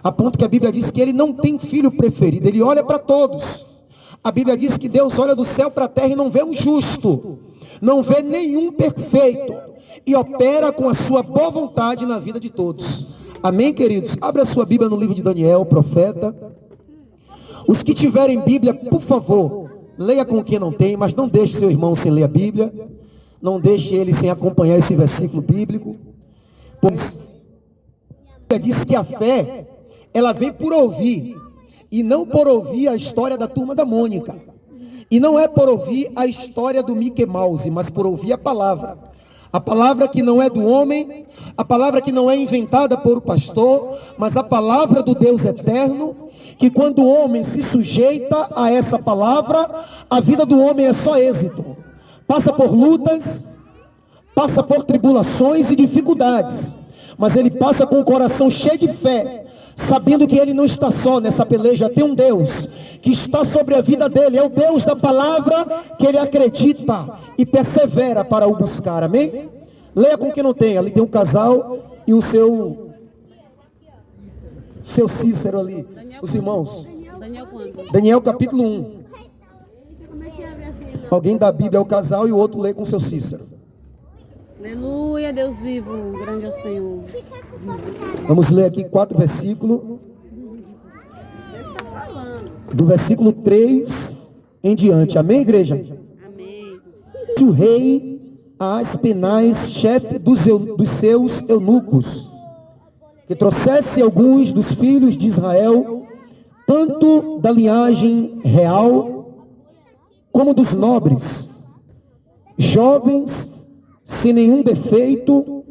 a ponto que a Bíblia diz que ele não tem filho preferido, ele olha para todos. A Bíblia diz que Deus olha do céu para a terra e não vê um justo, não vê nenhum perfeito, e opera com a sua boa vontade na vida de todos. Amém, queridos? Abra a sua Bíblia no livro de Daniel, profeta. Os que tiverem Bíblia, por favor, leia com quem não tem, mas não deixe seu irmão sem ler a Bíblia, não deixe ele sem acompanhar esse versículo bíblico, pois a Bíblia diz que a fé, ela vem por ouvir, e não por ouvir a história da Turma da Mônica, e não é por ouvir a história do Mickey Mouse, mas por ouvir a palavra que não é do homem, a palavra que não é inventada por o pastor, mas a palavra do Deus eterno, que quando o homem se sujeita a essa palavra, a vida do homem é só êxito. Passa por lutas, passa por tribulações e dificuldades, mas ele passa com o coração cheio de fé, sabendo que ele não está só nessa peleja, tem um Deus que está sobre a vida dele, é o Deus da palavra que ele acredita e persevera para o buscar, amém? Leia com quem não tem, ali tem um casal e o seu Cícero ali, Daniel, os irmãos. Daniel capítulo 1. Alguém da Bíblia é o casal e o outro lê com o seu Cícero. Aleluia, Deus vivo, grande é o Senhor. Vamos ler aqui 4 versículos. Do versículo 3 em diante. Amém, igreja? Amém. O rei Aspenaz, chefe dos seus eunucos, que trouxesse alguns dos filhos de Israel, tanto da linhagem real, como dos nobres, jovens, sem nenhum defeito,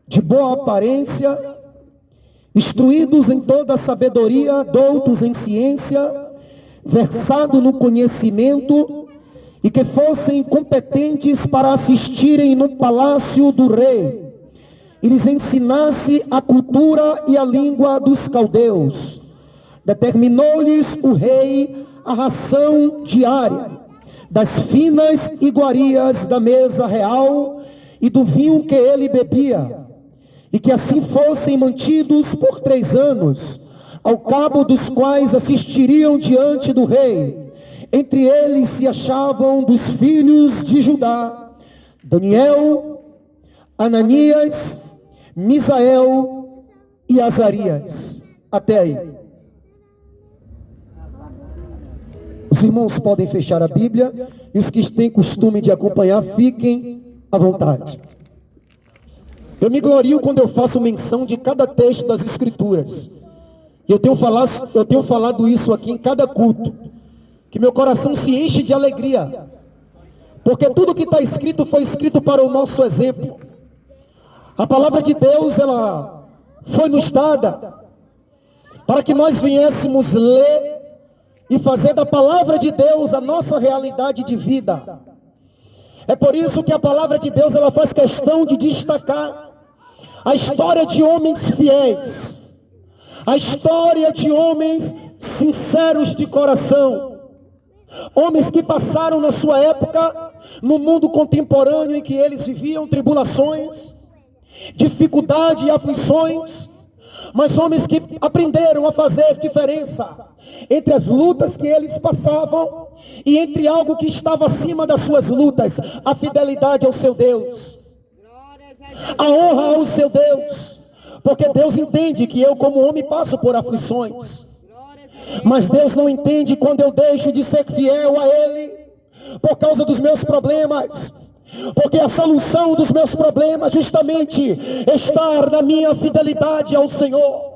de boa aparência, instruídos em toda a sabedoria, doutos em ciência, versados no conhecimento, e que fossem competentes para assistirem no palácio do rei, e lhes ensinasse a cultura e a língua dos caldeus. Determinou-lhes o rei a ração diária das finas iguarias da mesa real e do vinho que ele bebia, e que assim fossem mantidos por 3 anos, ao cabo dos quais assistiriam diante do rei. Entre eles se achavam dos filhos de Judá, Daniel, Ananias, Misael e Azarias. Até aí. Os irmãos podem fechar a Bíblia, e os que têm costume de acompanhar, fiquem à vontade. Eu me glorio quando eu faço menção de cada texto das Escrituras. E eu tenho falado isso aqui em cada culto, que meu coração se enche de alegria, porque tudo que está escrito foi escrito para o nosso exemplo. A palavra de Deus, ela foi nos dada para que nós viéssemos ler e fazer da palavra de Deus a nossa realidade de vida. É por isso que a palavra de Deus, ela faz questão de destacar a história de homens fiéis, a história de homens sinceros de coração, homens que passaram na sua época, no mundo contemporâneo em que eles viviam tribulações, dificuldade e aflições, mas homens que aprenderam a fazer diferença entre as lutas que eles passavam e entre algo que estava acima das suas lutas: a fidelidade ao seu Deus, a honra ao seu Deus, porque Deus entende que eu, como homem, passo por aflições, mas Deus não entende quando eu deixo de ser fiel a Ele por causa dos meus problemas, porque a solução dos meus problemas justamente está na minha fidelidade ao Senhor,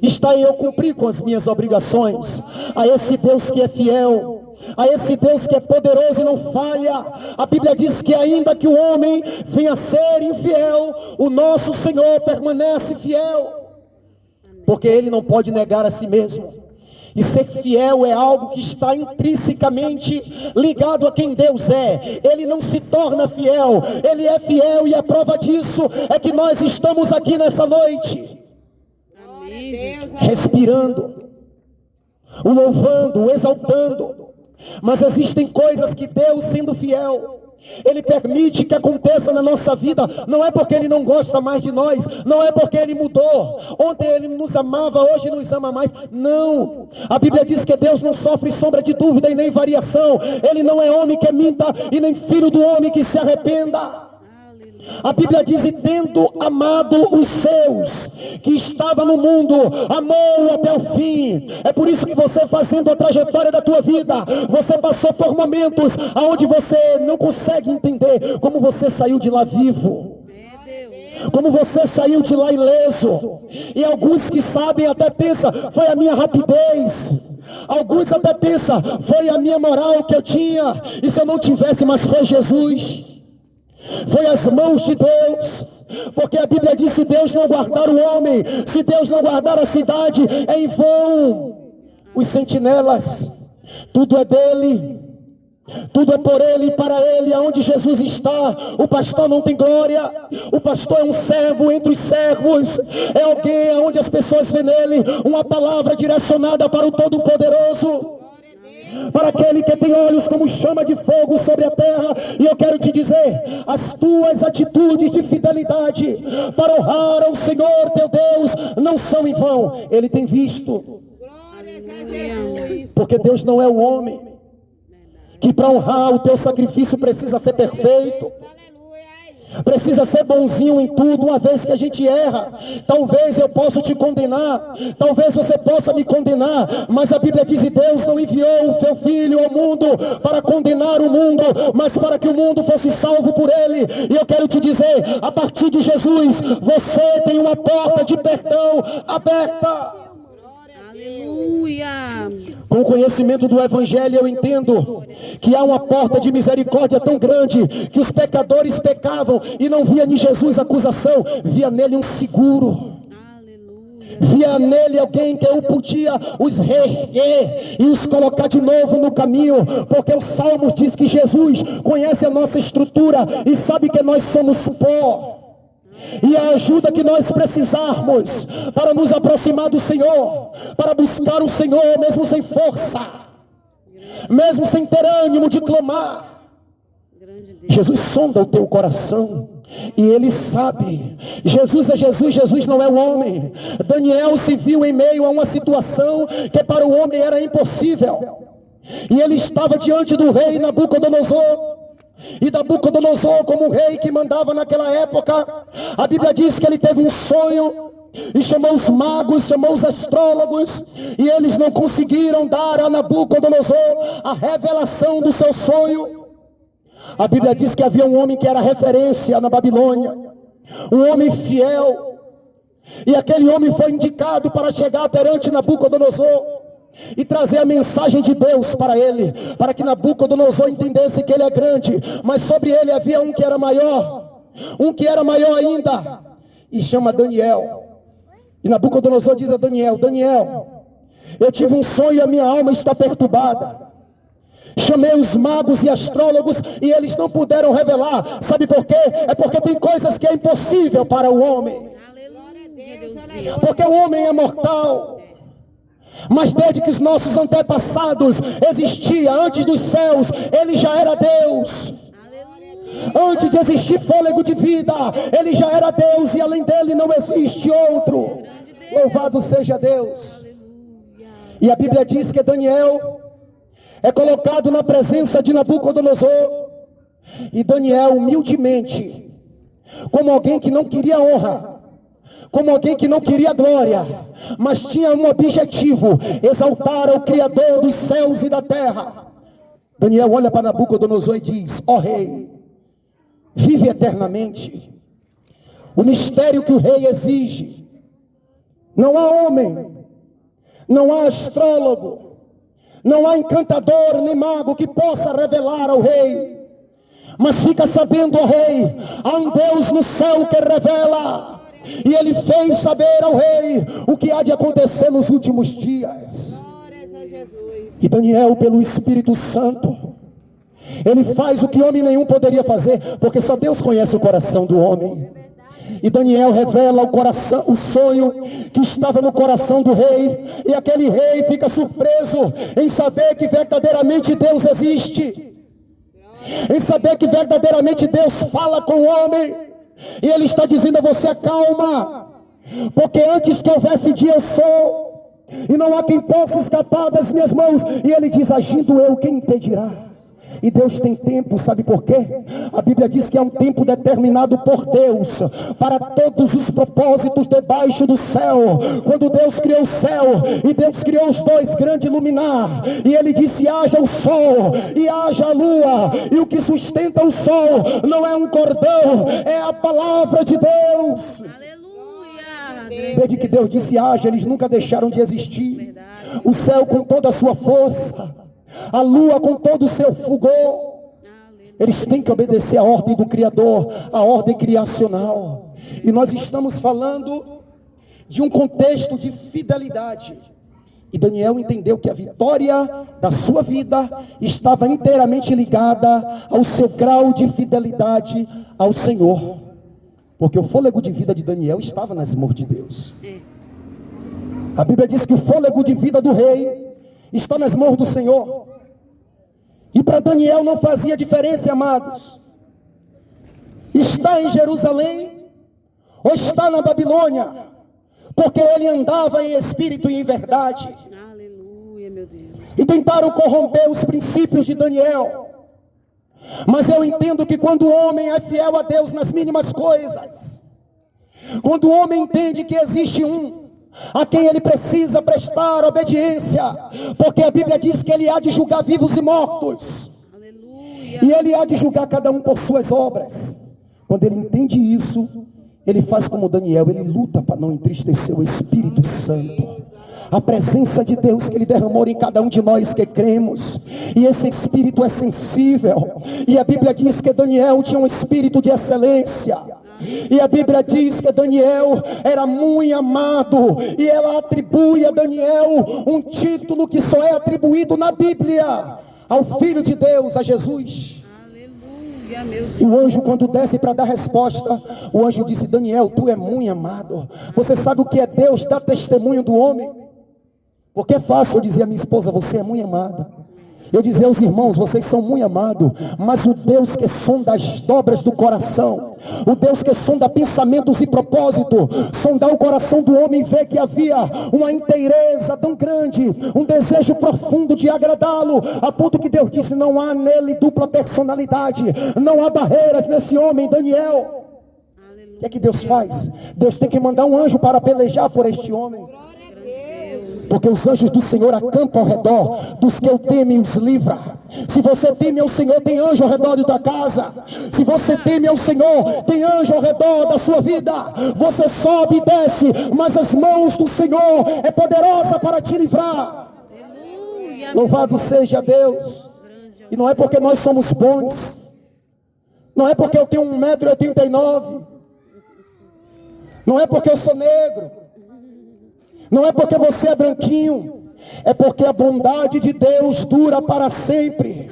está em eu cumprir com as minhas obrigações a esse Deus que é fiel, a esse Deus que é poderoso e não falha. A Bíblia diz que ainda que o homem venha a ser infiel, o nosso Senhor permanece fiel, porque Ele não pode negar a si mesmo. E ser fiel é algo que está intrinsecamente ligado a quem Deus é. Ele não se torna fiel, Ele é fiel, e a prova disso é que nós estamos aqui nessa noite, respirando, o louvando, o exaltando. Mas existem coisas que Deus, sendo fiel, Ele permite que aconteça na nossa vida, não é porque Ele não gosta mais de nós, não é porque Ele mudou. Ontem Ele nos amava, hoje nos ama mais. Não, a Bíblia diz que Deus não sofre sombra de dúvida e nem variação. Ele não é homem que minta e nem filho do homem que se arrependa. A Bíblia diz: e tendo amado os seus que estavam no mundo, amou até o fim. É por isso que você, fazendo a trajetória da tua vida, você passou por momentos onde você não consegue entender como você saiu de lá vivo, como você saiu de lá ileso. E alguns que sabem até pensam: foi a minha rapidez. Alguns até pensam: foi a minha moral que eu tinha, e se eu não tivesse, mas foi Jesus. Foi as mãos de Deus, porque a Bíblia diz: se Deus não guardar o homem, se Deus não guardar a cidade, é em vão os sentinelas. Tudo é dele, tudo é por ele e para ele. Aonde Jesus está, o pastor não tem glória. O pastor é um servo entre os servos, é alguém aonde as pessoas veem nele uma palavra direcionada para o Todo-Poderoso, para aquele que tem olhos como chama de fogo sobre a terra. E eu quero te dizer: as tuas atitudes de fidelidade para honrar ao Senhor teu Deus não são em vão. Ele tem visto. Porque Deus não é o homem que para honrar o teu sacrifício precisa ser perfeito, precisa ser bonzinho em tudo. Uma vez que a gente erra, talvez eu possa te condenar, talvez você possa me condenar, mas a Bíblia diz: e Deus não enviou o seu Filho ao mundo para condenar o mundo, mas para que o mundo fosse salvo por ele. E eu quero te dizer: a partir de Jesus, você tem uma porta de perdão aberta. Aleluia. Com o conhecimento do Evangelho, eu entendo que há uma porta de misericórdia tão grande que os pecadores pecavam e não via em Jesus acusação, via nele um seguro. Via nele alguém que eu podia os reerguer e os colocar de novo no caminho, porque o Salmo diz que Jesus conhece a nossa estrutura e sabe que nós somos pó. E a ajuda que nós precisarmos para nos aproximar do Senhor, para buscar o Senhor, mesmo sem força, mesmo sem ter ânimo de clamar, Jesus sonda o teu coração e Ele sabe. Jesus é Jesus, Jesus não é o homem. Daniel se viu em meio a uma situação que para o homem era impossível, e ele estava diante do rei Nabucodonosor. E Nabucodonosor, como rei que mandava naquela época, a Bíblia diz que ele teve um sonho e chamou os magos, chamou os astrólogos, e eles não conseguiram dar a Nabucodonosor a revelação do seu sonho. A Bíblia diz que havia um homem que era referência na Babilônia, um homem fiel, e aquele homem foi indicado para chegar perante Nabucodonosor e trazer a mensagem de Deus para ele, para que Nabucodonosor entendesse que ele é grande, mas sobre ele havia um que era maior, um que era maior ainda, e chama Daniel. E Nabucodonosor diz a Daniel: Daniel, eu tive um sonho e a minha alma está perturbada. Chamei os magos e astrólogos e eles não puderam revelar. Sabe por quê? É porque tem coisas que é impossível para o homem, porque o homem é mortal. Mas desde que os nossos antepassados existiam, antes dos céus, ele já era Deus. Antes de existir fôlego de vida, ele já era Deus, e além dele não existe outro. Louvado seja Deus. E a Bíblia diz que Daniel é colocado na presença de Nabucodonosor, e Daniel humildemente, como alguém que não queria honra, como alguém que não queria glória, mas tinha um objetivo: exaltar o Criador dos céus e da terra. Daniel olha para Nabucodonosor e diz: ó rei, vive eternamente. O mistério que o rei exige, não há homem, não há astrólogo, não há encantador nem mago que possa revelar ao rei. Mas fica sabendo, ó rei, há um Deus no céu que revela. E ele fez saber ao rei o que há de acontecer nos últimos dias. E Daniel, pelo Espírito Santo, ele faz o que homem nenhum poderia fazer, porque só Deus conhece o coração do homem. E Daniel revela o coração, o sonho que estava no coração do rei, e aquele rei fica surpreso em saber que verdadeiramente Deus existe. em saber que verdadeiramente Deus fala com o homem, e Ele está dizendo a você: calma, porque antes que houvesse dia eu sou, e não há quem possa escapar das minhas mãos. E Ele diz: agindo eu, quem impedirá? E Deus tem tempo, sabe por quê? A Bíblia diz que é um tempo determinado por Deus para todos os propósitos debaixo do céu. Quando Deus criou o céu e Deus criou os dois grandes luminares, e Ele disse: haja o sol e haja a lua, e o que sustenta o sol não é um cordão, é a palavra de Deus. Aleluia. Desde que Deus disse haja, eles nunca deixaram de existir. O céu com toda a sua força, a lua com todo o seu fulgor, eles têm que obedecer a ordem do Criador, a ordem criacional. E nós estamos falando de um contexto de fidelidade. E Daniel entendeu que a vitória da sua vida estava inteiramente ligada ao seu grau de fidelidade ao Senhor. Porque o fôlego de vida de Daniel estava nas mãos de Deus. A Bíblia diz que o fôlego de vida do rei está nas mãos do Senhor. E para Daniel não fazia diferença, amados, está em Jerusalém ou está na Babilônia, porque ele andava em espírito e em verdade. Aleluia, meu Deus. E tentaram corromper os princípios de Daniel. Mas eu entendo que quando o homem é fiel a Deus nas mínimas coisas, quando o homem entende que existe um a quem ele precisa prestar obediência, porque a Bíblia diz que ele há de julgar vivos e mortos. Aleluia. E ele há de julgar cada um por suas obras. Quando ele entende isso, ele faz como Daniel, ele luta para não entristecer o Espírito Santo, a presença de Deus que Ele derramou em cada um de nós que cremos. E esse Espírito é sensível, e a Bíblia diz que Daniel tinha um espírito de excelência. E a Bíblia diz que Daniel era muito amado, e ela atribui a Daniel um título que só é atribuído na Bíblia ao Filho de Deus, a Jesus. Aleluia, meu Deus. E o anjo, quando desce para dar resposta, o anjo disse: Daniel, tu é muito amado. Você sabe o que é Deus dar testemunho do homem? Porque é fácil eu dizer à minha esposa: você é muito amada. Eu dizer aos irmãos: vocês são muito amados. Mas o Deus que sonda as dobras do coração, o Deus que sonda pensamentos e propósitos, sondar o coração do homem e ver que havia uma inteireza tão grande, um desejo profundo de agradá-lo, a ponto que Deus disse: não há nele dupla personalidade, não há barreiras nesse homem, Daniel. O que é que Deus faz? Deus tem que mandar um anjo para pelejar por este homem. Porque os anjos do Senhor acampam ao redor dos que o temem e os livra. Se você teme ao Senhor, tem anjo ao redor da tua casa. Se você teme ao Senhor, tem anjo ao redor da sua vida. Você sobe e desce, mas as mãos do Senhor é poderosa para te livrar. Aleluia. Louvado seja Deus. E não é porque nós somos bons, não é porque eu tenho 1,89 m, não é porque eu sou negro, não é porque você é branquinho, é porque a bondade de Deus dura para sempre.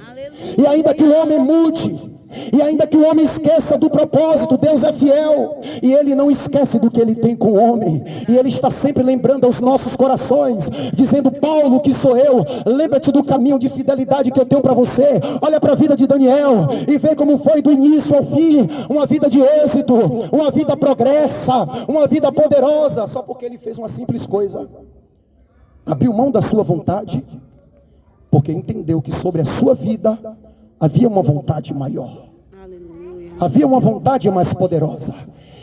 E ainda que o homem mude, e ainda que o homem esqueça do propósito, Deus é fiel, e Ele não esquece do que Ele tem com o homem, e Ele está sempre lembrando aos nossos corações, dizendo: Paulo, que sou eu, lembra-te do caminho de fidelidade que eu tenho para você. Olha para a vida de Daniel, e vê como foi do início ao fim, uma vida de êxito, uma vida progressa, uma vida poderosa, só porque ele fez uma simples coisa: abriu mão da sua vontade, porque entendeu que sobre a sua vida havia uma vontade maior. Aleluia. Havia uma vontade mais poderosa.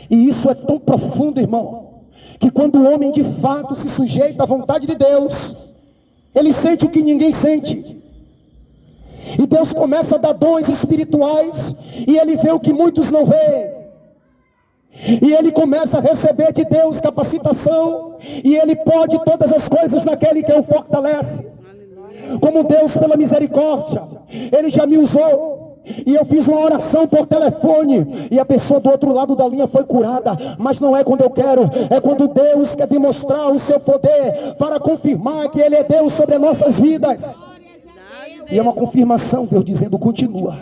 E isso é tão profundo, irmão, que quando o homem de fato se sujeita à vontade de Deus, ele sente o que ninguém sente. E Deus começa a dar dons espirituais, e ele vê o que muitos não veem. E ele começa a receber de Deus capacitação, e ele pode todas as coisas naquele que o fortalece. Como Deus, pela misericórdia, Ele já me usou, e eu fiz uma oração por telefone, e a pessoa do outro lado da linha foi curada. Mas não é quando eu quero, é quando Deus quer demonstrar o seu poder, para confirmar que Ele é Deus sobre as nossas vidas. E é uma confirmação, Deus dizendo: continua,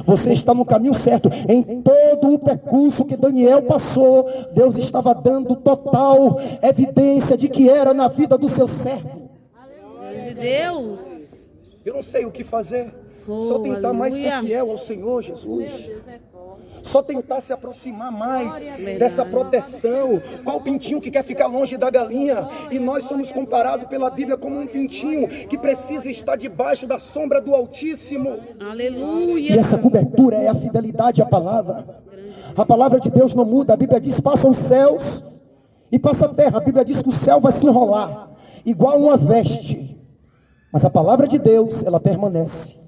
você está no caminho certo. Em todo o percurso que Daniel passou, Deus estava dando total evidência de que era na vida do seu servo. De Deus. Eu não sei o que fazer, Só tentar mais ser aleluia. fiel ao Senhor Jesus. Só tentar se aproximar mais dessa proteção. Qual pintinho que quer ficar longe da galinha? E nós somos comparados pela Bíblia como um pintinho que precisa estar debaixo da sombra do Altíssimo. Aleluia. E essa cobertura é a fidelidade à palavra. A palavra de Deus não muda. A Bíblia diz: passa os céus e passa a terra. A Bíblia diz que o céu vai se enrolar igual uma veste. Mas a palavra de Deus, ela permanece.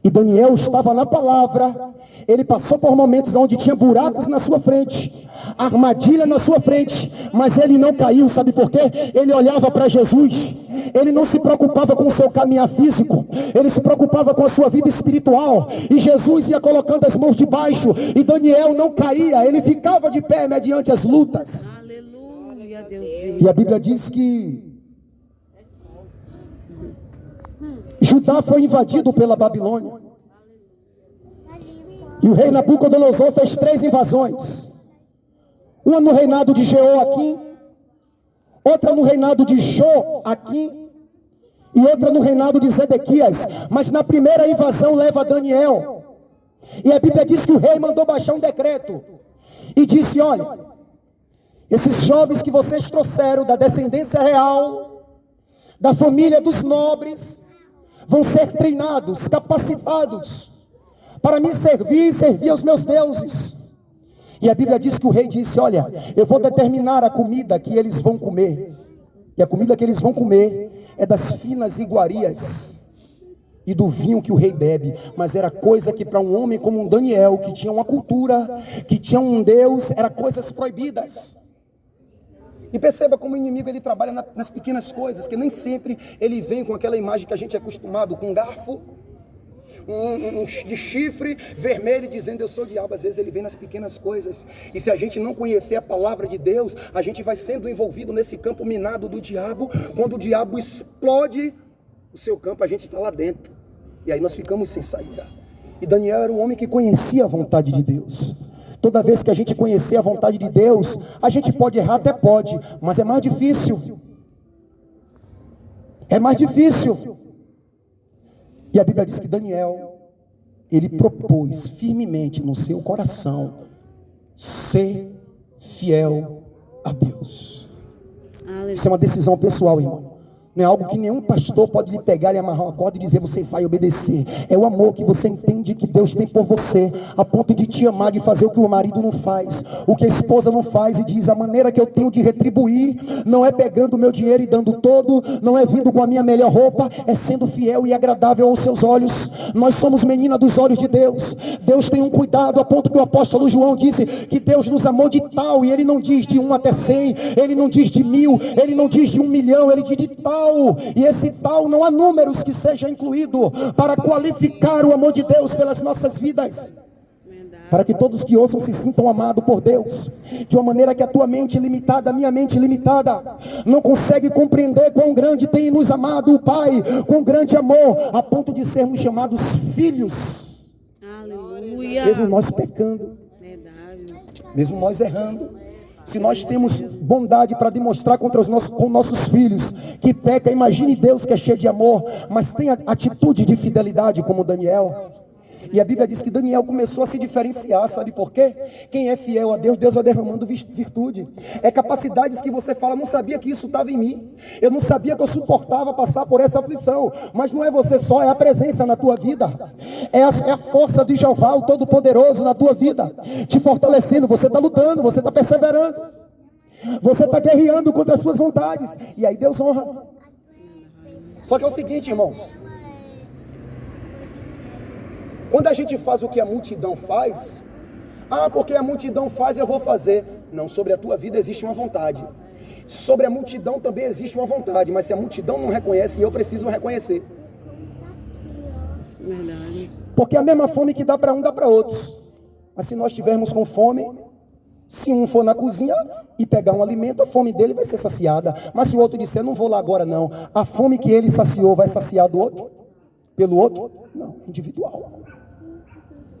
E Daniel estava na palavra. Ele passou por momentos onde tinha buracos na sua frente, armadilha na sua frente, mas ele não caiu. Sabe por quê? Ele olhava para Jesus. Ele não se preocupava com o seu caminhar físico, ele se preocupava com a sua vida espiritual. E Jesus ia colocando as mãos debaixo, e Daniel não caía, ele ficava de pé mediante as lutas. Aleluia, Deus vivo. E a Bíblia diz que Judá foi invadido pela Babilônia. E o rei Nabucodonosor fez 3 invasões. Uma no reinado de Jeoaquim, outra no reinado de Joaquim e outra no reinado de Zedequias. Mas na primeira invasão leva Daniel. E a Bíblia diz que o rei mandou baixar um decreto e disse: olha, esses jovens que vocês trouxeram da descendência real, da família dos nobres, vão ser treinados, capacitados para me servir e servir aos meus deuses. E a Bíblia diz que o rei disse: olha, eu vou determinar a comida que eles vão comer. E a comida que eles vão comer é das finas iguarias e do vinho que o rei bebe. Mas era coisa que para um homem como um Daniel, que tinha uma cultura, que tinha um Deus, era coisas proibidas. E perceba como o inimigo ele trabalha nas pequenas coisas, que nem sempre ele vem com aquela imagem que a gente é acostumado, com um garfo, de chifre vermelho, dizendo eu sou o diabo. Às vezes ele vem nas pequenas coisas. E se a gente não conhecer a palavra de Deus, a gente vai sendo envolvido nesse campo minado do diabo. Quando o diabo explode o seu campo, a gente está lá dentro. E aí nós ficamos sem saída. E Daniel era um homem que conhecia a vontade de Deus. Toda vez que a gente conhecer a vontade de Deus, a gente pode errar, até pode, mas é mais difícil. É mais difícil. E a Bíblia diz que Daniel, ele propôs firmemente no seu coração ser fiel a Deus. Isso é uma decisão pessoal, irmão. Não é algo que nenhum pastor pode lhe pegar e amarrar uma corda e dizer você vai obedecer. É o amor que você entende que Deus tem por você, a ponto de te amar, de fazer o que o marido não faz, o que a esposa não faz, e diz: a maneira que eu tenho de retribuir não é pegando o meu dinheiro e dando todo, não é vindo com a minha melhor roupa, é sendo fiel e agradável aos seus olhos. Nós somos menina dos olhos de Deus. Deus tem um cuidado, a ponto que o apóstolo João disse que Deus nos amou de tal, e ele não diz de 1 até 100, ele não diz de 1000, ele não diz de 1 milhão, ele diz de tal. E esse tal não há números que seja incluído para qualificar o amor de Deus pelas nossas vidas, para que todos que ouçam se sintam amados por Deus, de uma maneira que a tua mente limitada, a minha mente limitada, não consegue compreender quão grande tem nos amado o Pai, com grande amor, a ponto de sermos chamados filhos. Aleluia. Mesmo nós pecando, Verdade. mesmo nós errando. Se nós temos bondade para demonstrar com nossos filhos que peca, imagine Deus que é cheio de amor, mas tem atitude de fidelidade como Daniel. E a Bíblia diz que Daniel começou a se diferenciar, sabe por quê? Quem é fiel a Deus, Deus vai derramando virtude. É capacidades que você fala: não sabia que isso estava em mim, eu não sabia que eu suportava passar por essa aflição. Mas não é você só, é a presença na tua vida, é a força de Jeová, o Todo-Poderoso na tua vida, te fortalecendo. Você está lutando, você está perseverando, você está guerreando contra as suas vontades, e aí Deus honra. Só que é o seguinte, irmãos, quando a gente faz o que a multidão faz, porque a multidão faz, eu vou fazer. Não, sobre a tua vida existe uma vontade. Sobre a multidão também existe uma vontade, mas se a multidão não reconhece, eu preciso reconhecer. Verdade. Porque a mesma fome que dá para um, dá para outros. Mas se nós estivermos com fome, se um for na cozinha e pegar um alimento, a fome dele vai ser saciada. Mas se o outro disser: não vou lá agora não, a fome que ele saciou vai saciar do outro? Pelo outro? Não, individual.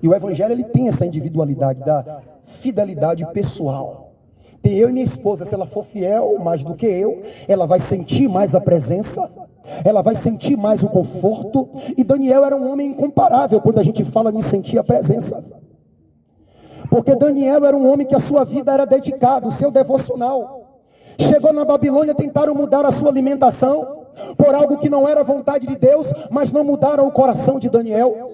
E o Evangelho, ele tem essa individualidade da fidelidade pessoal. Tem eu e minha esposa, se ela for fiel mais do que eu, ela vai sentir mais a presença ela vai sentir mais o conforto. E Daniel era um homem incomparável quando a gente fala em sentir a presença. Porque Daniel era um homem que a sua vida era dedicada, o seu devocional. Chegou na Babilônia, tentaram mudar a sua alimentação por algo que não era vontade de Deus, mas não mudaram o coração de Daniel.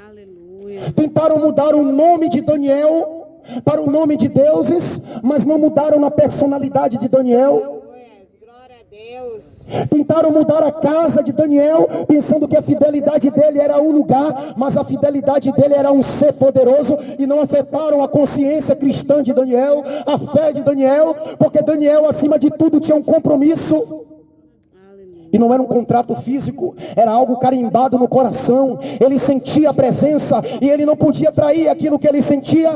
Aleluia. Tentaram mudar o nome de Daniel para o nome de deuses, mas não mudaram na personalidade de Daniel. Glória a Deus. Tentaram mudar a casa de Daniel, pensando que a fidelidade dele era o lugar, mas a fidelidade dele era um ser poderoso, e não afetaram a consciência cristã de Daniel, a fé de Daniel, porque Daniel, acima de tudo, tinha um compromisso. E não era um contrato físico, era algo carimbado no coração. Ele sentia a presença e ele não podia trair aquilo que ele sentia.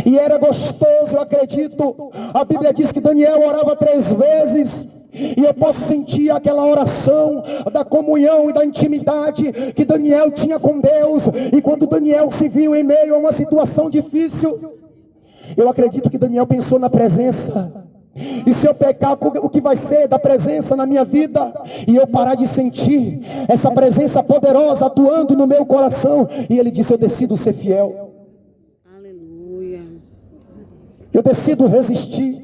E era gostoso, eu acredito. A Bíblia diz que Daniel orava 3 vezes. E eu posso sentir aquela oração da comunhão e da intimidade que Daniel tinha com Deus. E quando Daniel se viu em meio a uma situação difícil, eu acredito que Daniel pensou na presença. E se eu pecar, o que vai ser da presença na minha vida? E eu parar de sentir essa presença poderosa atuando no meu coração. E ele disse: eu decido ser fiel. Aleluia. Eu decido resistir.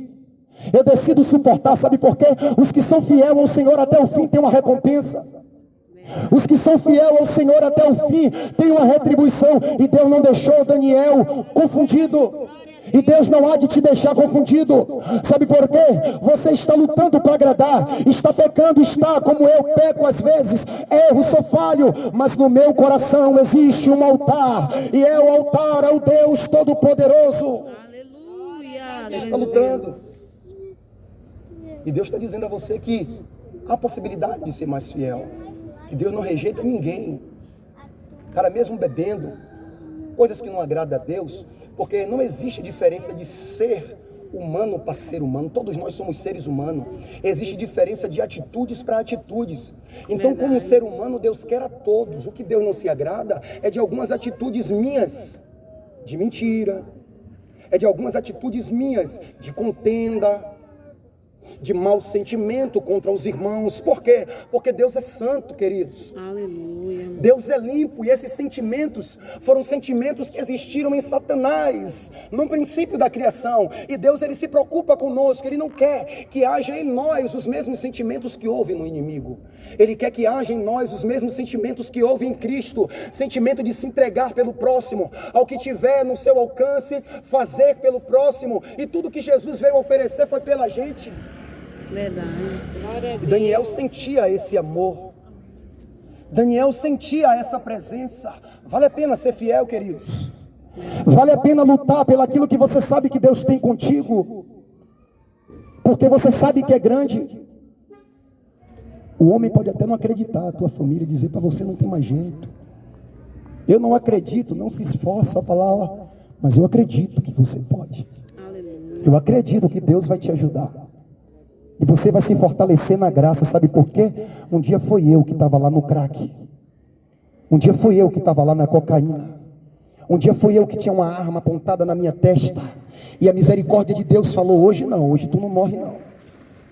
Eu decido suportar. Sabe por quê? Os que são fiéis ao Senhor até o fim têm uma recompensa. Os que são fiéis ao Senhor até o fim têm uma retribuição. E Deus não deixou Daniel confundido. E Deus não há de te deixar confundido. Sabe por quê? Você está lutando para agradar, está pecando, está como eu peco às vezes, erro, sou falho, mas no meu coração existe um altar, e é o altar, é o Deus Todo-Poderoso. Aleluia. Você está lutando, e Deus está dizendo a você que há possibilidade de ser mais fiel, que Deus não rejeita ninguém. Cara, mesmo bebendo coisas que não agradam a Deus, porque não existe diferença de ser humano para ser humano. Todos nós somos seres humanos. Existe diferença de atitudes para atitudes. Então, como ser humano, Deus quer a todos. O que Deus não se agrada é de algumas atitudes minhas de mentira, é de algumas atitudes minhas de contenda, de mau sentimento contra os irmãos. Por quê? Porque Deus é santo, queridos. Aleluia. Deus é limpo, e esses sentimentos foram sentimentos que existiram em Satanás no princípio da criação. E Deus, ele se preocupa conosco. Ele não quer que haja em nós os mesmos sentimentos que houve no inimigo. Ele quer que haja em nós os mesmos sentimentos que houve em Cristo. Sentimento de se entregar pelo próximo, ao que tiver no seu alcance, fazer pelo próximo. E tudo que Jesus veio oferecer foi pela gente. Verdade. E Daniel sentia esse amor. Daniel sentia essa presença. Vale a pena ser fiel, queridos. Vale a pena lutar pelo aquilo que você sabe que Deus tem contigo, porque você sabe que é grande. O homem pode até não acreditar, a tua família dizer para você: não tem mais jeito. Eu não acredito, não se esforça a palavra, mas eu acredito que você pode. Aleluia. Eu acredito que Deus vai te ajudar. E você vai se fortalecer na graça. Sabe por quê? Um dia foi eu que estava lá no crack. Um dia foi eu que estava lá na cocaína. Um dia foi eu que tinha uma arma apontada na minha testa. E a misericórdia de Deus falou: hoje não, hoje tu não morre não.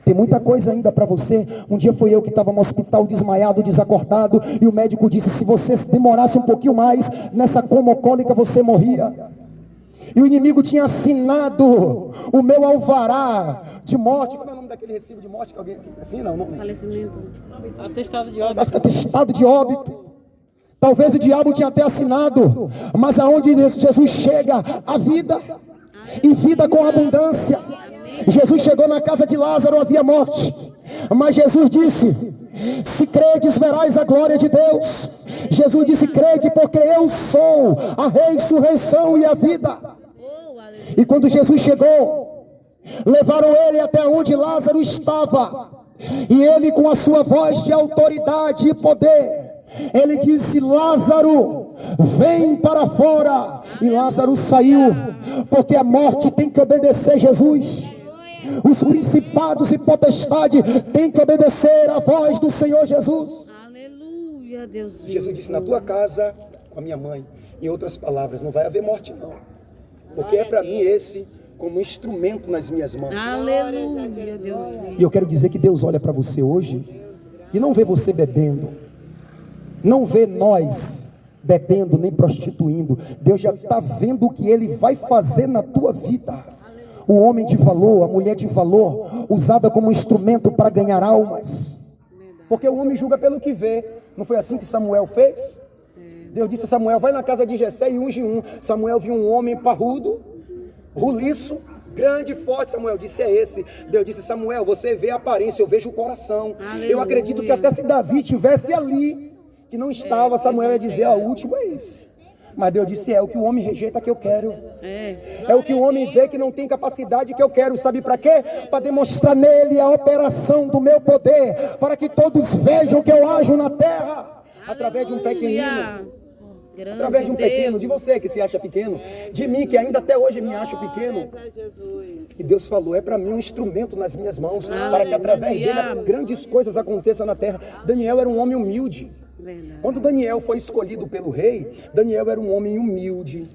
Tem muita coisa ainda para você. Um dia foi eu que estava no hospital desmaiado, desacordado. E o médico disse: se você demorasse um pouquinho mais nessa coma alcoólica, você morria. E o inimigo tinha assinado o meu alvará de morte. Como é o nome daquele recibo de morte que alguém assina? Falecimento. Atestado de óbito. Atestado de óbito. Talvez o diabo tinha até assinado, mas aonde Jesus chega, a vida, e vida com abundância. Jesus chegou na casa de Lázaro, havia morte, mas Jesus disse: se credes, verás a glória de Deus. Jesus disse: crede, porque eu sou a ressurreição e a vida. E quando Jesus chegou, levaram ele até onde Lázaro estava, e ele, com a sua voz de autoridade e poder, ele disse: Lázaro, vem para fora. E Lázaro saiu, porque a morte tem que obedecer Jesus. Os principados e potestades têm que obedecer a voz do Senhor Jesus. Aleluia, Deus. Jesus disse: na tua casa, com a minha mãe. Em outras palavras, não vai haver morte não, porque é para mim esse como instrumento nas minhas mãos. Aleluia, Deus. E eu quero dizer que Deus olha para você hoje e não vê você bebendo, não vê nós bebendo nem prostituindo. Deus já está vendo o que Ele vai fazer na tua vida. O homem de valor, a mulher de valor, usada como instrumento para ganhar almas. Porque o homem julga pelo que vê. Não foi assim que Samuel fez? Deus disse a Samuel: vai na casa de Jessé e unge um. Samuel viu um homem parrudo, roliço, grande e forte. Samuel disse: é esse. Deus disse: Samuel, você vê a aparência, eu vejo o coração. Aleluia. Eu acredito que até se Davi estivesse ali, que não estava, Samuel ia dizer: o último é esse. Mas Deus disse: é o que o homem rejeita que eu quero. É o que o homem vê que não tem capacidade que eu quero. Sabe para quê? Para demonstrar nele a operação do meu poder, para que todos vejam que eu ajo na terra. Através de um pequenino, através de um pequeno, de você que se acha pequeno, de mim que ainda até hoje me acho pequeno. E Deus falou: é para mim um instrumento nas minhas mãos, para que através dele grandes coisas aconteçam na terra. Daniel era um homem humilde. Quando Daniel foi escolhido pelo rei, Daniel era um homem humilde,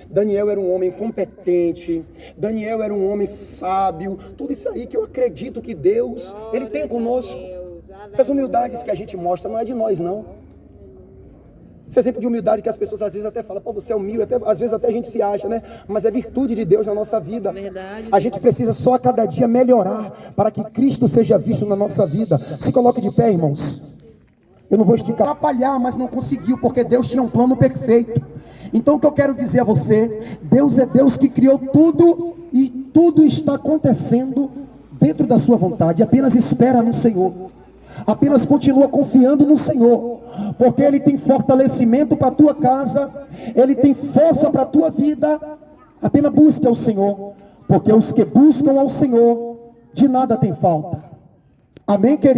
Daniel era um homem competente, Daniel era um homem sábio. Tudo isso aí que eu acredito que Deus, Ele tem conosco. Essas humildades que a gente mostra não é de nós, não. Esse exemplo de humildade que as pessoas às vezes até falam: pô, você é humilde, às vezes até a gente se acha, né? Mas é virtude de Deus na nossa vida. Verdade. A gente precisa só a cada dia melhorar para que Cristo seja visto na nossa vida. Se coloque de pé, irmãos. Eu não vou esticar, atrapalhar, mas não conseguiu, porque Deus tinha um plano perfeito. Então o que eu quero dizer a você: Deus é Deus que criou tudo, e tudo está acontecendo dentro da sua vontade. Apenas espera no Senhor. Apenas continua confiando no Senhor, porque Ele tem fortalecimento para a tua casa, Ele tem força para a tua vida. Apenas busque ao Senhor, porque os que buscam ao Senhor, de nada tem falta. Amém, querido?